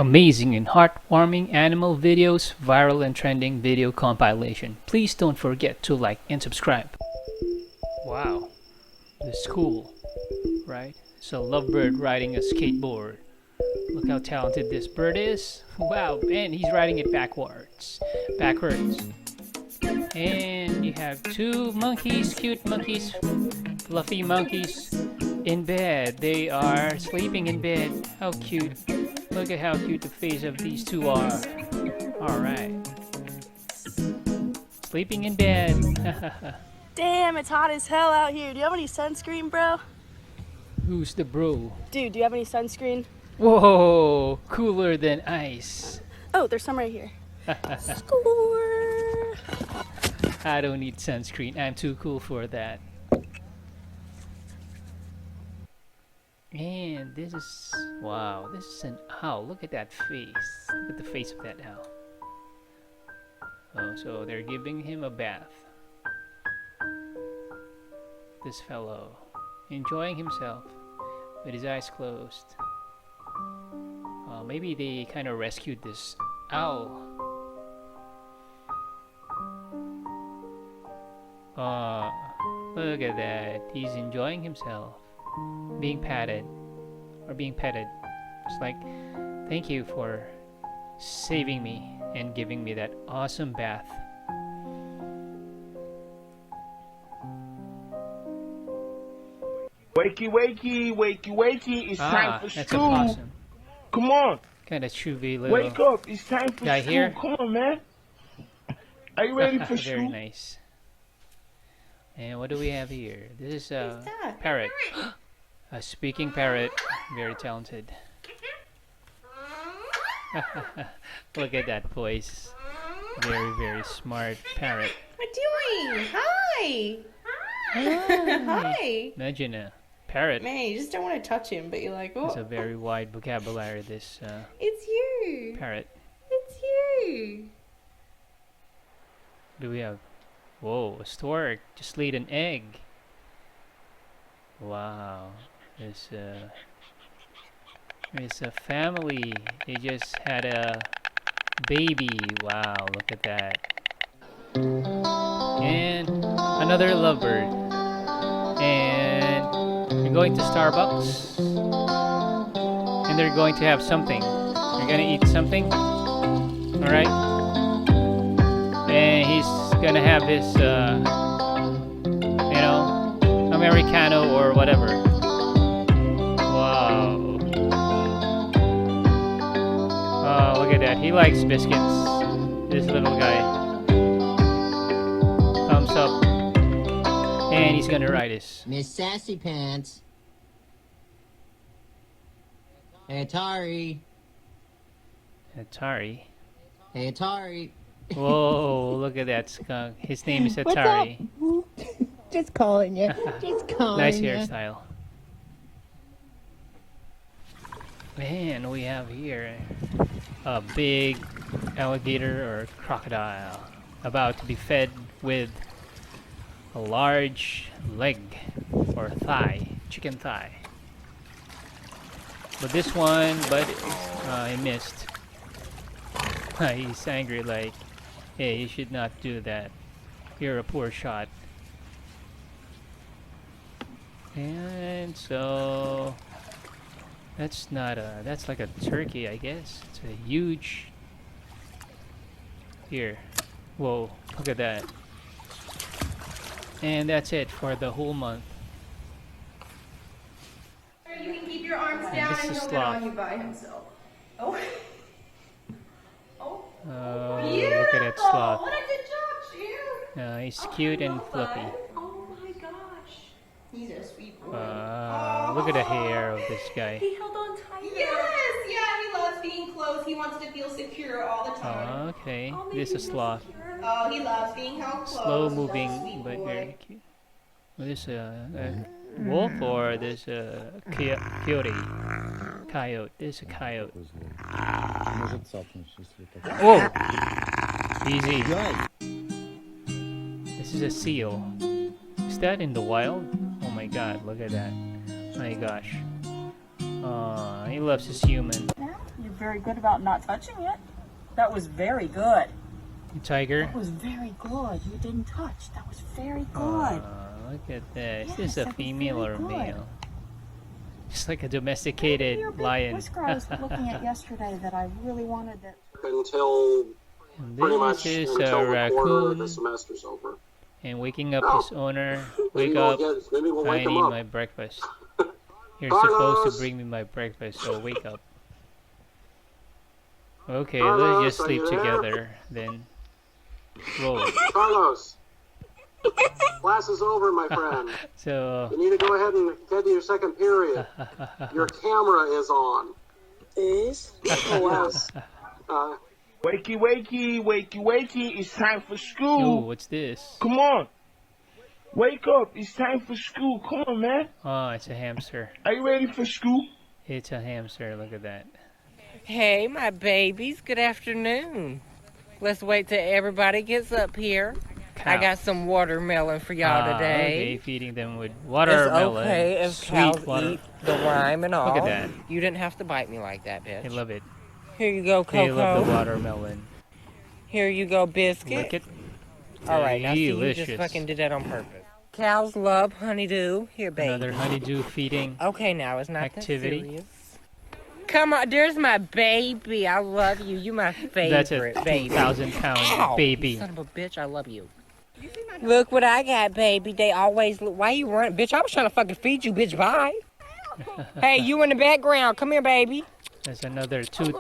Amazing and heartwarming animal videos, viral and trending video compilation. Please don't forget to like and subscribe. Wow, this is cool, right? It's a lovebird riding a skateboard. Look how talented this bird is. Wow, and he's riding it backwards. And you have two monkeys, cute monkeys, fluffy monkeys in bed. They are sleeping in bed. How cute. Look at how cute the face of these two are. Alright. Sleeping in bed. Damn, it's hot as hell out here. Do you have any sunscreen, bro? Who's the bro? Dude, do you have any sunscreen? Whoa, cooler than ice. Oh, there's some right here. Score! I don't need sunscreen. I'm too cool for that. And this is, wow, this is an owl. Look at that face. Look at the face of that owl. Oh, so they're giving him a bath. This fellow, enjoying himself with his eyes closed. Maybe they kind of rescued this owl. Look at that. He's enjoying himself. Being patted or being petted. It's like, thank you for saving me and giving me that awesome bath. Wakey, wakey, wakey, wakey, it's time for that's school. A possum. Come on. Kind of chubby little Wake up, it's time for guy school. here. Come on, man. Are you ready for Very school? nice. And what do we have here? This is a parrot. A speaking parrot. Very talented. Look at that voice. Very, very smart parrot. What are you doing? Hi! Hi! Imagine a parrot. Man, you just don't want to touch him, but you're like, oh. It's a very wide vocabulary, this It's you! parrot. It's you! What do we have? Whoa, a stork just laid an egg. Wow. It's a family. They just had a baby. Wow, look at that. And another lovebird. And they're going to Starbucks. And they're going to have something. They're gonna eat something. Alright? And he's gonna have this, Americano or whatever. Wow. Oh, look at that. He likes biscuits. This little guy. Thumbs up. And he's gonna ride this. Miss Sassy Pants. Hey, Atari. Atari. Hey, Atari. Whoa, look at that skunk. His name is What's Atari. up? Just calling you. Just calling Nice you. hairstyle. Man, we have here a big alligator or crocodile about to be fed with a large leg or thigh, chicken thigh. But this one, he missed. He's angry like, hey, you should not do that. You're a poor shot. And so that's like a turkey, I guess. It's a huge. Here. Whoa, look at that. And that's it for the whole month. You can keep your arms And down this and is he'll get sloth. on you by himself. Oh. Oh. Look at that sloth. What a good job, Chew! He's cute and fluffy. Oh my gosh. He's a sweet boy. Look at the hair of this guy. He held on tight. Yes, yeah, he loves being close. He wants to feel secure all the time. Okay. This is sloth. Oh, he loves being held close. Slow He's a moving, sweet but boy. very cute. This a wolf or this coyote? Coyote. This is a coyote. Whoa! Easy. This is a seal. Is that in the wild? Oh my god, look at that. My gosh. He loves his human. Your very good about not touching it. That was very good. Tiger. That was very good. You didn't touch. That was very good. Look at this. Yes, Is this a that was female very or good. male? Just like a Your domesticated big lion. whisker I was looking at yesterday that I really wanted that. Until And pretty this much is until a the quarter of raccoon. the semester's over. And waking up Oh. his owner. Maybe Wake we'll up. maybe we'll I wake need him up. my breakfast. You're Carlos! supposed to bring me my breakfast, so wake up. Okay, Carlos, let's just are sleep you there? together then. Roll. Carlos, class is over, my friend. So, You need to go ahead and get to your second period. Your camera is on. Is? Yes. Wakey, wakey, wakey, wakey. It's time for ooh, school. what's this? Come on. Wake up. It's time for school. Come on, man. Oh, it's a hamster. Are you ready for school? It's a hamster, look at that. Hey, my babies. Good afternoon. Let's wait till everybody gets up here. I got some watermelon for y'all today. Okay, feeding them with It's watermelon. okay if Sweet cows water. eat the lime and all. Look at that. You didn't have to bite me like that, I bitch. love it. Here you go, They love the Coco. watermelon. Here you go, biscuit. Lick it. All right, now see, you Delicious. just fucking did that on purpose. Cows love honeydew. Here, baby. Another honeydew feeding. Okay, now it's not activity. that serious. Come on, there's my baby. I love you. You my favorite That's a baby. 2,000-pound Ow, baby. you son of a bitch, I love you. Look what I got, baby. They always look. Why you running? Bitch, I was trying to fucking feed you, bitch. Bye. Hey, you in the background. Come here, baby. There's another 2-ton